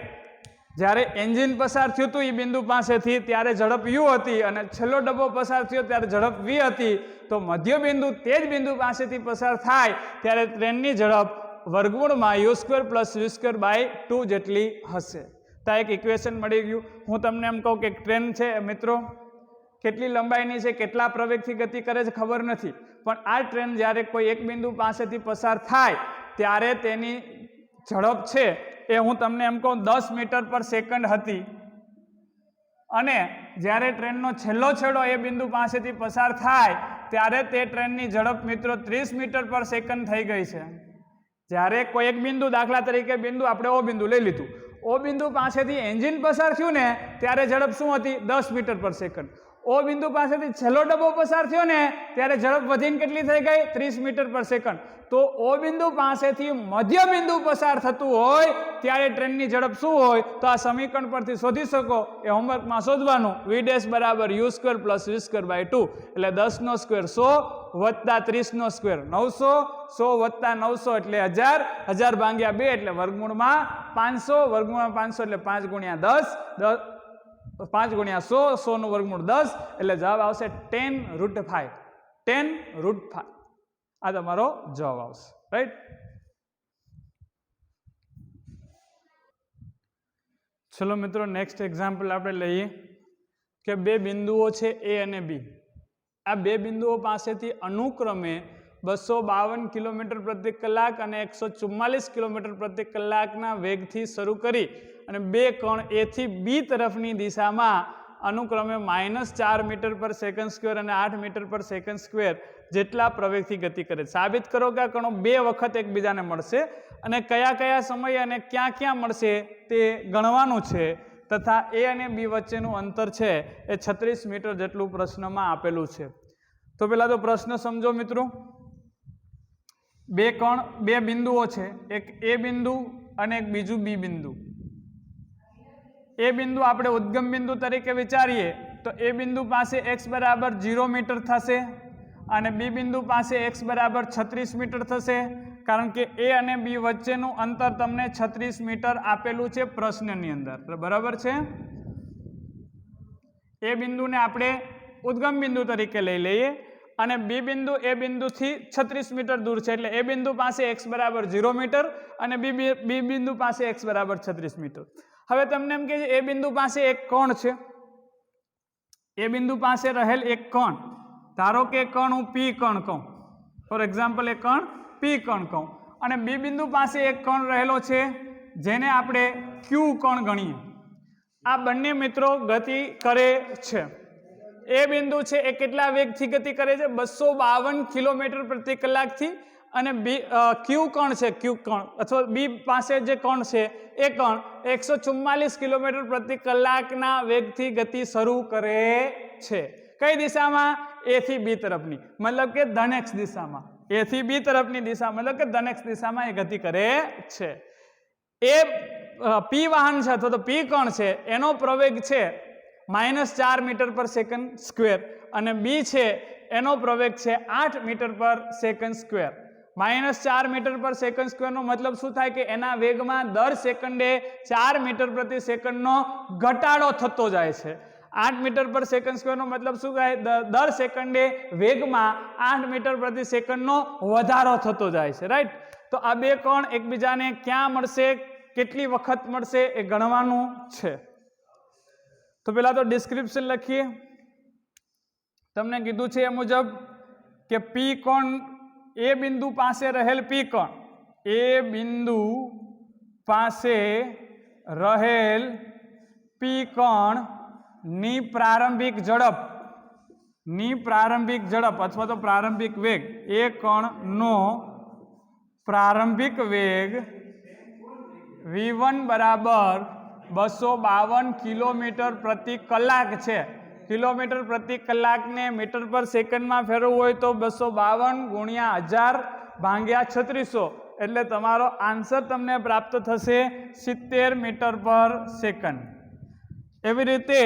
જ્યારે એન્જિન પસાર થયું હતું એ બિંદુ પાસેથી ત્યારે ઝડપ યુ હતી અને છેલ્લો ડબ્બો પસાર થયો ત્યારે ઝડપ વી હતી. તો મધ્ય બિંદુ તે જ બિંદુ પાસેથી પસાર થાય ત્યારે ટ્રેનની ઝડપ વર્ગમૂળમાં u square plus u square by 2 જેટલી હશે. તો એક ઇક્વેશન મળી ગયું. હું તમને એમ કહું કે ટ્રેન છે મિત્રો કેટલી લંબાઈની છે, કેટલા પ્રવેગથી ગતિ કરે છે ખબર નથી, પણ આ ટ્રેન જ્યારે કોઈ એક બિંદુ પાસેથી પસાર થાય ત્યારે તેની ઝડપ છે એ હું તમને એમ કહું 10 મીટર પર સેકન્ડ હતી, અને જ્યારે ટ્રેનનો છેલ્લો છેડો એ બિંદુ પાસેથી પસાર થાય ત્યારે તે ટ્રેનની ઝડપ મિત્રો 30 મીટર પર સેકન્ડ થઈ ગઈ છે. જ્યારે કોઈ એક બિંદુ, દાખલા તરીકે બિંદુ આપણે ઓ બિંદુ લઈ લીધું, ઓ બિંદુ પાસેથી એન્જિન પસાર થયું ને ત્યારે ઝડપ શું હતી? 10 મીટર પર સેકન્ડ. ઓ બિંદુ પાસેથી છેલ્લો ડબ્બો પસાર થયો ને ત્યારે ઝડપ વધીને કેટલી થઈ ગઈ? 30 મીટર પર સેકન્ડ. તો ઓ બિંદુ પાસેથી મધ્ય બિંદુ પસાર થતું હોય ત્યારે ટ્રેનની ઝડપ શું હોય? તો આ સમીકરણ પરથી શોધી શકો. એ હોમવર્કમાં શોધવાનું. v' બરાબર u² પ્લસ v²/2 એટલે 10 નો સ્ક્વેર 100 વત્તા 30 નો સ્ક્વેર 900, 100 વત્તા 900 એટલે 1000, 1000 ભાગ્યા 2 એટલે વર્ગમૂળમાં 500, વર્ગમૂળમાં 500 એટલે 5 ગુણ્યા 10, 5 ગુણ્યા 100, 100 નું વર્ગમૂળ 10 એટલે જવાબ આવશે 10√5. 10√5 આ તમારો જવાબ આવશે. રાઈટ. ચલો મિત્રો, નેક્સ્ટ એક્ઝામ્પલ આપણે લઈએ કે બે બિંદુઓ છે એ અને બી. આ બે બિંદુઓ પાસેથી અનુક્રમે 252 કિલોમીટર પ્રતિ કલાક અને 144 કિલોમીટર પ્રતિ કલાકના વેગથી શરૂ કરી અને બે કણ એ થી બી તરફની દિશામાં અનુક્રમે -4 મીટર પર સેકન્ડ સ્ક્વેર અને 8 મીટર પર સેકન્ડ સ્ક્વેર જેટલા પ્રવેગથી ગતિ કરે. સાબિત કરો કે આ કણો બે વખત એકબીજાને મળશે અને કયા કયા સમયે અને ક્યાં ક્યાં મળશે તે ગણવાનું છે, તથા એ અને બી વચ્ચેનું અંતર છે એ 36 મીટર જેટલું પ્રશ્નમાં આપેલું છે. તો પહેલા તો પ્રશ્ન સમજો મિત્રો. બે બિંદુઓ છે, એક એ બિંદુ અને એક બીજું બી બિંદુ. એ બિંદુ આપણે ઉદ્ગમ બિંદુ તરીકે વિચારીએ તો એ બિંદુ પાસે x બરાબર 0 મીટર થશે અને બી બિંદુ પાસે x બરાબર 36 મીટર થશે, કારણ કે એ અને બી વચ્ચેનું અંતર તમને 36 મીટર આપેલું છે પ્રશ્નની અંદર. બરાબર છે. એ બિંદુને આપણે ઉદ્ગમ બિંદુ તરીકે લઈ લઈએ અને બી બિંદુ એ બિંદુથી 36 મીટર દૂર છે, એટલે એ બિંદુ પાસે x બરાબર 0 મીટર અને બી બિંદુ પાસે x બરાબર 36 મીટર. હવે તમને એમ કે એ બિંદુ પાસે એક કોણ છે, એ બિંદુ પાસે રહેલ એક કોણ, ધારો કે કણ હું પી કણ કહું, ફોર એક્ઝામ્પલ એ કણ પી કણ કહું, અને બી બિંદુ પાસે એક કોણ રહેલો છે જેને આપણે ક્યુ કોણ ગણીએ. આ બંને મિત્રો ગતિ કરે છે. એ બિંદુ છે એ કેટલા વેગથી ગતિ કરે છે? 252 કિલોમીટર પ્રતિ કલાકથી. અને બી ક્યુ કોણ છે, ક્યુ કોણ અથવા બી પાસે જે કોણ છે એ કોણ 144 કિલોમીટર પ્રતિ કલાકના વેગથી ગતિ શરૂ કરે છે. કઈ દિશામાં? એ થી બી તરફની, મતલબ કે ધન x દિશામાં. એ થી બી તરફની દિશા મતલબ કે ધન x દિશામાં એ ગતિ કરે છે. એ પી વાહન છે અથવા તો પી કોણ છે એનો પ્રવેગ છે -4 મીટર પર સેકન્ડ સ્ક્વેર અને બી છે એનો પ્રવેગ છે 8 મીટર પર સેકન્ડ સ્ક્વેર. -4 મીટર પર સેકન્ડ સ્ક્વેરનો મતલબ શું થાય કે એના વેગમાં દર સેકન્ડે 4 મીટર પ્રતિ સેકન્ડનો ઘટાડો થતો જાય છે. 8 મીટર પર સેકન્ડ સ્ક્વેરનો મતલબ શું થાય? દર સેકન્ડે વેગમાં 8 મીટર પ્રતિ સેકન્ડનો વધારો થતો જાય છે. રાઈટ. તો આ બે કોણ એકબીજાને ક્યાં મળશે, કેટલી વખત મળશે એ ગણવાનું છે. તો પહેલા તો ડિસ્ક્રિપ્શન લખીએ. તમને કીધું છે એ મુજબ કે પી કોણ, એ બિંદુ પાસે રહેલ પી કોણ, એ બિંદુ પાસે રહેલ પી કોણ ની પ્રારંભિક ઝડપ અથવા તો પ્રારંભિક વેગ, એ કોણનો પ્રારંભિક વેગ v1 બરાબર 252 કિલોમીટર પ્રતિ કલાક છે. કિલોમીટર પ્રતિ કલાકને મીટર પર સેકન્ડમાં ફેરવવું હોય તો 252 ગુણ્યા 1000 ભાગ્યા 3600 એટલે તમારો આન્સર તમને પ્રાપ્ત થશે 70 મીટર પર સેકન્ડ. એવી રીતે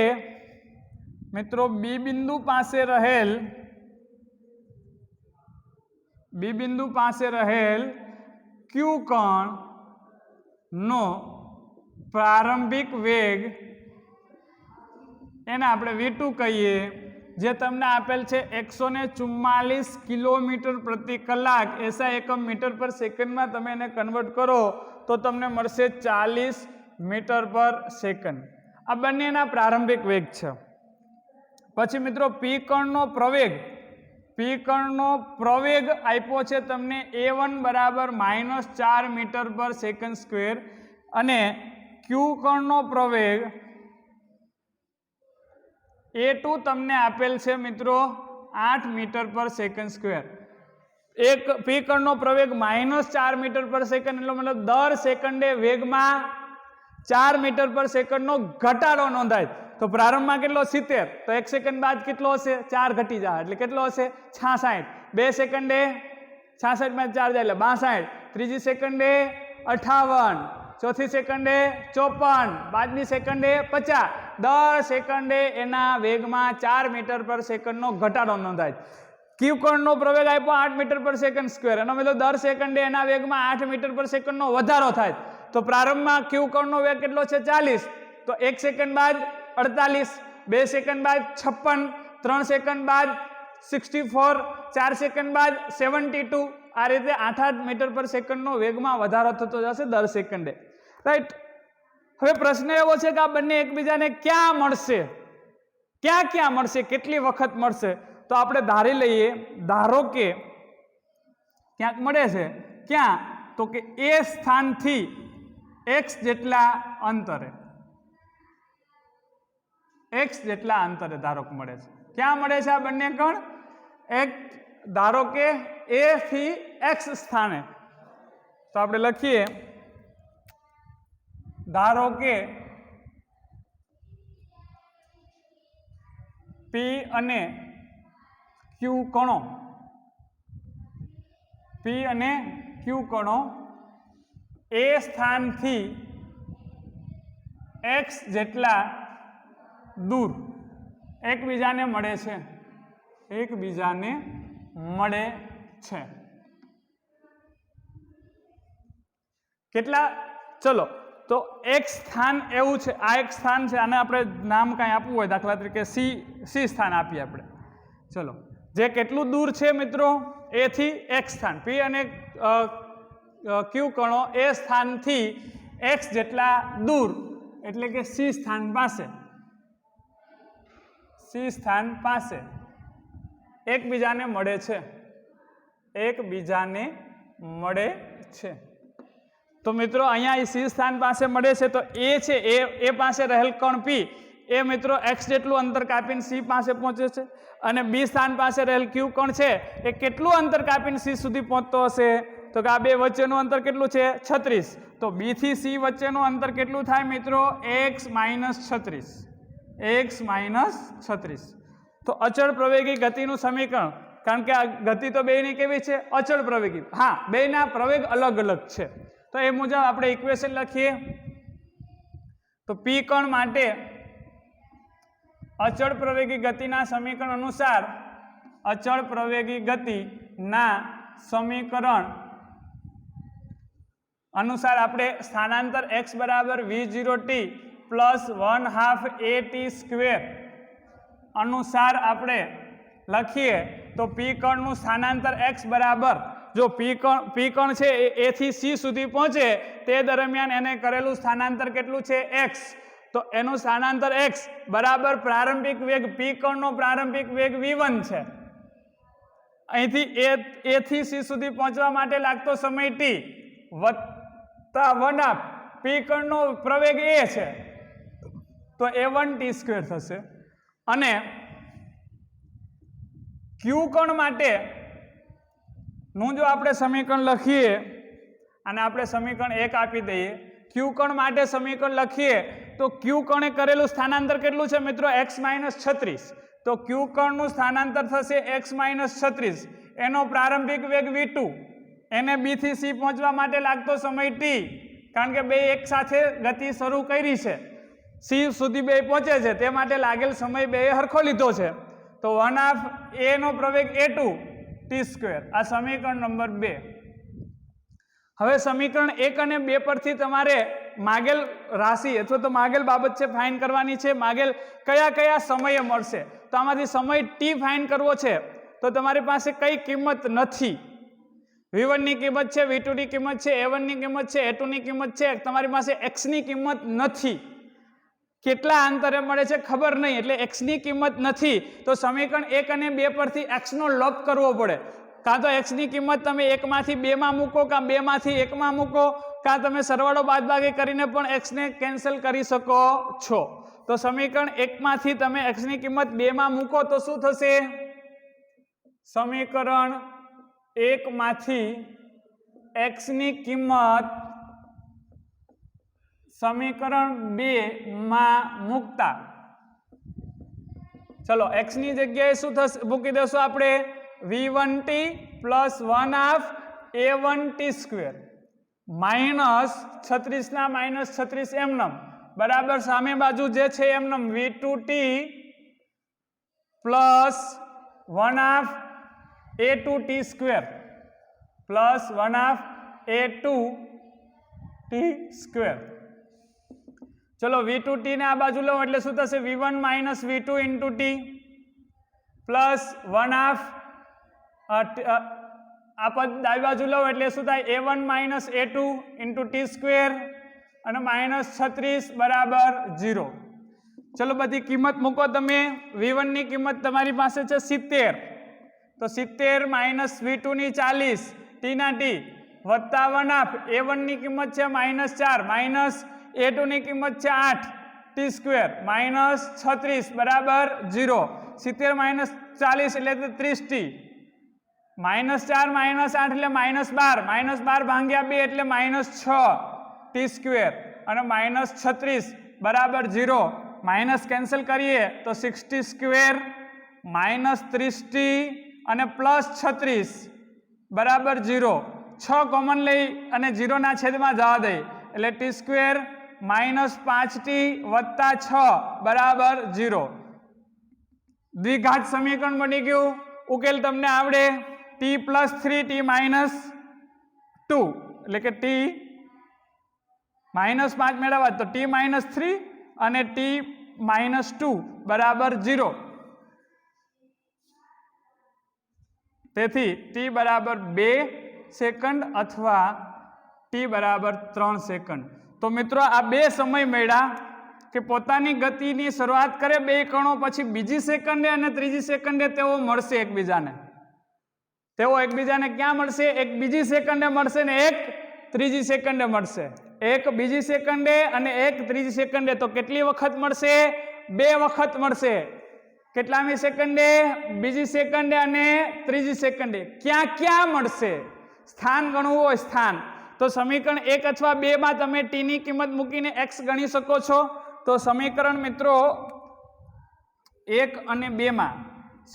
મિત્રો બી બિંદુ પાસે રહેલ ક્યુ કોણનો પ્રારંભિક વેગ એને આપણે v2 કહીએ, જે તમને આપેલ છે 144 કિલોમીટર પ્રતિ કલાક. એસઆઈ એકમ મીટર પર સેકન્ડમાં તમે એને કન્વર્ટ કરો તો તમને મળશે 40 મીટર પર સેકન્ડ. આ બંનેના પ્રારંભિક વેગ છે. પછી મિત્રો પી પી કણનો પ્રવેગ આપ્યો છે તમને A1 બરાબર -4 મીટર પર સેકન્ડ સ્ક્વેર અને ક્યુ કણનો પ્રવેગ A2 તમને આપેલ છે મિત્રો 8 મીટર પર સેકન્ડ સ્ક્વેર. એક પી કણનો પ્રવેગ -4 મીટર પર સેકન્ડ એટલે મતલબ દર સેકન્ડે વેગમાં 4 મીટર પર સેકન્ડનો ઘટાડો નોંધાય. તો પ્રારંભમાં કેટલો 70, તો 1 સેકન્ડ બાદ કેટલો હશે 4 ઘટી જાય એટલે કેટલો હશે 66. 2 સેકન્ડે 66 માં 4 જાય એટલે 62. ત્રીજી સેકન્ડે 58, ચોથી સેકન્ડે 54, પાંચમી સેકન્ડે 50. દર સેકન્ડે એના વેગમાં 4 મીટર પર સેકન્ડનો ઘટાડો નોંધાય. ક્યુ કણનો પ્રવેગ આપ્યો 8 મીટર પર સેકન્ડ સ્ક્વેર, એનો મતલબ દર સેકન્ડે એના વેગમાં 8 મીટર પર સેકન્ડનો વધારો થાય. તો પ્રારંભમાં ક્યુ કણનો વેગ કેટલો છે 40, તો 1 સેકન્ડ બાદ 48, 2 સેકન્ડ બાદ 56, 3 સેકન્ડ બાદ 64, 4 સેકન્ડ બાદ 72. આ રીતે 8 મીટર પર સેકન્ડનો વેગમાં વધારો થતો જશે દર સેકન્ડે. રાઈટ. હવે પ્રશ્ન એવો છે કે આ બંને એકબીજાને ક્યાં મળશે, ક્યાં મળશે, કેટલી વખત મળશે? તો આપણે ધારી લઈએ, ધારો કે ક્યાંક મળે છે. ક્યાં? તો કે એ સ્થાનથી x જેટલા અંતરે, x જેટલા અંતરે ધારો કે મળે છે. ક્યાં મળે છે આ બંને કણ? એક ધારો કે A થી x સ્થાને. તો આપણે લખીએ, ધારો કે P અને Q કણો, P અને Q કણો A સ્થાનથી x જેટલા દૂર એકબીજાને મળે છે, એકબીજાને મળે છે. કેટલા? ચલો, તો એક સ્થાન એવું છે, આ એક સ્થાન છે, આને આપણે નામ કાંઈ આપવું હોય, દાખલા તરીકે સી સ્થાન આપીએ આપણે. ચલો, જે કેટલું દૂર છે મિત્રો? એ થી x સ્થાન. P અને Q કણો એ સ્થાનથી x જેટલા દૂર એટલે કે સી સ્થાન પાસે, સી સ્થાન પાસે એકબીજાને મળે છે, એકબીજાને મળે છે. તો મિત્રો અહીંયા સી સ્થાન પાસે મળે છે. તો એ છે, એ પાસે રહેલ કણ P એ મિત્રો x જેટલું અંતર કાપીને સી પાસે પહોંચે છે અને બી સ્થાન પાસે રહેલ ક્યુ કણ છે એ કેટલું અંતર કાપીને સી સુધી પહોંચતો હશે? તો કે આ બે વચ્ચેનું અંતર કેટલું છે? 36. તો બી થી સી વચ્ચેનું અંતર કેટલું થાય મિત્રો? x - 36, x - 36. તો અચળ પ્રવેગી ગતિનું સમીકરણ, કારણ કે આ ગતિ તો બેયની કેવી છે? અચળ પ્રવેગી. હા, બેયના પ્રવેગ અલગ અલગ છે. તો એ મુજબ આપણે ઇક્વેશન લખીએ. તો પી કણ માટે અચળ પ્રવેગી ગતિના સમીકરણ અનુસાર, અચળ પ્રવેગી ગતિના સમીકરણ અનુસાર આપણે સ્થાનાંતર x બરાબર v0t પ્લસ 1/2 at² અનુસાર આપણે લખીએ. તો પી કણનું સ્થાનાંતર x બરાબર, જો પી કણ છે એ થી સી સુધી પહોંચે તે દરમિયાન એને કરેલું સ્થાનાંતર કેટલું છે? x. તો એનું સ્થાનાંતર x બરાબર પ્રારંભિક વેગ, પી કણનો પ્રારંભિક વેગ v1 છે. અહીંથી એ થી સી સુધી પહોંચવા માટે લાગતો સમય t વત્તા 1/2 પી કણનો પ્રવેગ a છે તો a1t² થશે. અને ક્યુ કણ માટે નું જો આપણે સમીકરણ લખીએ, અને આપણે સમીકરણ 1 આપી દઈએ. ક્યુ કણ માટે સમીકરણ લખીએ તો ક્યુ કણે કરેલું સ્થાનાંતર કેટલું છે મિત્રો? x - 36. તો ક્યુ કણનું સ્થાનાંતર થશે x - 36. એનો પ્રારંભિક વેગ v2, એને બી થી સી પહોંચવા માટે લાગતો સમય t, કારણ કે બે એક સાથે ગતિ શરૂ કરી છે, સી સુધી બે પહોંચે છે, તે માટે લાગેલ સમય બે હરખો લીધો છે. તો 1/2 a નો પ્રવેગ a2t². આ સમીકરણ નંબર 2. હવે સમીકરણ 1 અને 2 પરથી તમારે માગેલ રાશિ અથવા તો માગેલ બાબત છે ફાઇન્ડ કરવાની છે. માગેલ કયા કયા સમયે મળશે? તો આમાંથી સમય t ફાઇન્ડ કરવો છે તો તમારી પાસે કઈ કિંમત નથી. v1 ની કિંમત છે, v2 ની કિંમત છે, a1 ની કિંમત છે, a2 ની કિંમત છે, તમારી પાસે x ની કિંમત નથી. કેટલા અંતરે મળે છે ખબર નહીં, એટલે x ની કિંમત નથી, તો સમીકરણ 1 અને 2 પરથી x નો લોપ કરવો પડે. કાં તો x ની કિંમત તમે 1 માંથી 2 માં મૂકો, કાં 2 માંથી 1 માં મૂકો, કાં તમે સરવાળો બાદબાકી કરીને પણ x ને કેન્સલ કરી શકો છો. તો સમીકરણ 1 માંથી તમે x ની કિંમત 2 માં મૂકો તો શું થશે? સમીકરણ 1 માંથી x ની કિંમત સમીકરણ 2 માં મૂકતા, ચલો x ની જગ્યાએ શું થશે મૂકી દેશું આપણે? v1t plus 1/2 a1t square minus 36 ના માઇનસ 36 એમનમ બરાબર સામે બાજુ જે છે એમનમ v2t plus 1/2 a2t square plus 1/2 a2t square. ચલો v2t ને આ બાજુ લો એટલે શું થશે? v1 minus v2 into t plus 1/2 આ પદ ડાબી બાજુ લો એટલે શું થાય? a1 minus a2 into t square અને માઇનસ 36 બરાબર 0. ચલો બધી કિંમત મૂકો તમે. v1 ની કિંમત તમારી પાસે છે 70, તો 70 માઇનસ v2 ની 40 t ના t વત્તા 1/2 a1 ની કિંમત છે -4 માઇનસ a2 ની કિંમત છે 8 t સ્ક્વેર માઇનસ 36 બરાબર 0. 70 માઇનસ 40 એટલે 30t, -4 માઇનસ 8 એટલે -12, -12 ભાગ્યા 2 એટલે -6 t સ્ક્વેર અને -36 બરાબર 0. માઇનસ કેન્સલ કરીએ તો 60 સ્ક્વેર -30t અને +36 બરાબર 0. 6 કોમન લઈ અને 0 ના છેદમાં જવા દે એટલે t સ્ક્વેર -5t વત્તા 6 બરાબર 0. દ્વિઘાત સમીકરણ બની ગયું. ઉકેલ તમને આવડે. t + 3t - 2 એટલે કે t -5 મેળવવા તો t - 3 અને t - 2 બરાબર 0. તેથી t બરાબર 2 સેકન્ડ અથવા t બરાબર 3 સેકન્ડ. તો મિત્રો આ બે સમય મળ્યા કે પોતાની ગતિની શરૂઆત કરે બે કણો, પછી બીજી સેકન્ડે અને ત્રીજી સેકન્ડે તેઓ મળશે એકબીજાને. તેઓ એકબીજાને ક્યાં મળશે? એક બીજી સેકન્ડે મળશે ને એક ત્રીજી સેકન્ડે મળશે. એક બીજી સેકન્ડે અને એક ત્રીજી સેકન્ડે. તો કેટલી વખત મળશે? 2 વખત મળશે. કેટલામી સેકન્ડે? બીજી સેકન્ડે અને ત્રીજી સેકન્ડે. ક્યાં ક્યાં મળશે? સ્થાન ગણવું હોય સ્થાન, તો સમીકરણ 1 અથવા 2 માં તમે t ની કિંમત મૂકીને x ગણી શકો છો. તો સમીકરણ મિત્રો 1 અને 2 માં,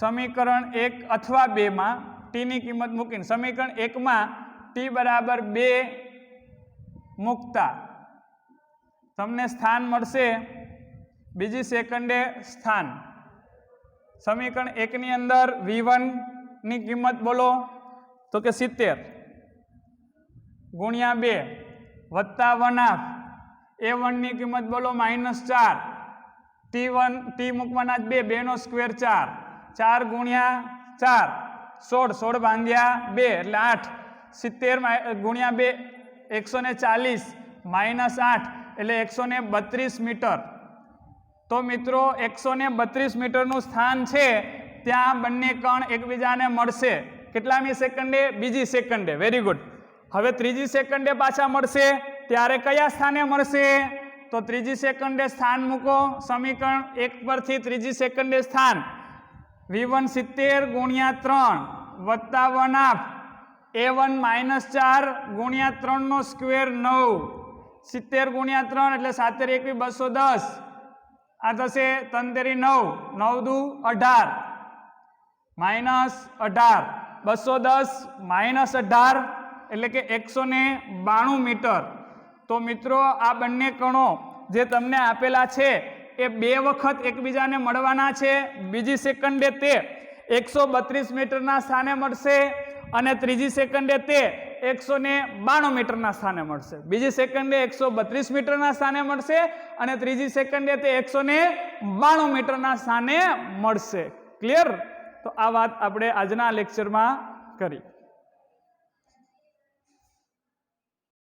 સમીકરણ 1 અથવા 2 માં t ની કિંમત મૂકીને સમીકરણ 1 માં t બરાબર 2 મૂકતા તમને સ્થાન મળશે બીજી સેકન્ડે સ્થાન. સમીકરણ 1 ની અંદર v1 ની કિંમત બોલો તો કે 70 ગુણ્યા 2 વત્તા 1/2 a1 ની કિંમત બોલો -4 t મૂકવાના 2 નો સ્ક્વેર 4 4 ગુણ્યા 4 16 ભાગ્યા 2 એટલે 8 70 ગુણ્યા 2 140 -8 એટલે 132 મીટર. તો મિત્રો 132 મીટરનું સ્થાન છે ત્યાં બંને કણ એકબીજાને મળશે. કેટલામી સેકન્ડે? બીજી સેકન્ડે. Very good. હવે ત્રીજી સેકન્ડે પાછા મળશે ત્યારે કયા સ્થાને મળશે? તો ત્રીજી સેકન્ડે સ્થાન મૂકો. સમીકરણ 1 પરથી ત્રીજી સેકન્ડે સ્થાન v1 70 ગુણ્યા 3 વત્તા 1/2 a1 -4 ગુણ્યા 3 નો સ્ક્વેર 9 70 ગુણ્યા 3 એટલે 7 × 1 = 210. આ થશે 3 × 9 9 દુ 18 -18 210 -18 એટલે કે 192 મીટર. તો મિત્રો આ બંને કણો જે તમને આપેલા છે એ 2 વખત એકબીજાને મળવાના છે. બીજી સેકન્ડે તે 132 મીટરના સ્થાને મળશે અને ત્રીજી સેકન્ડે તે 192 મીટરના સ્થાને મળશે. બીજી સેકન્ડે 132 મીટરના સ્થાને મળશે અને ત્રીજી સેકન્ડે તે 192 મીટરના સ્થાને મળશે. ક્લિયર? તો આ વાત આપણે આજના લેક્ચરમાં કરી.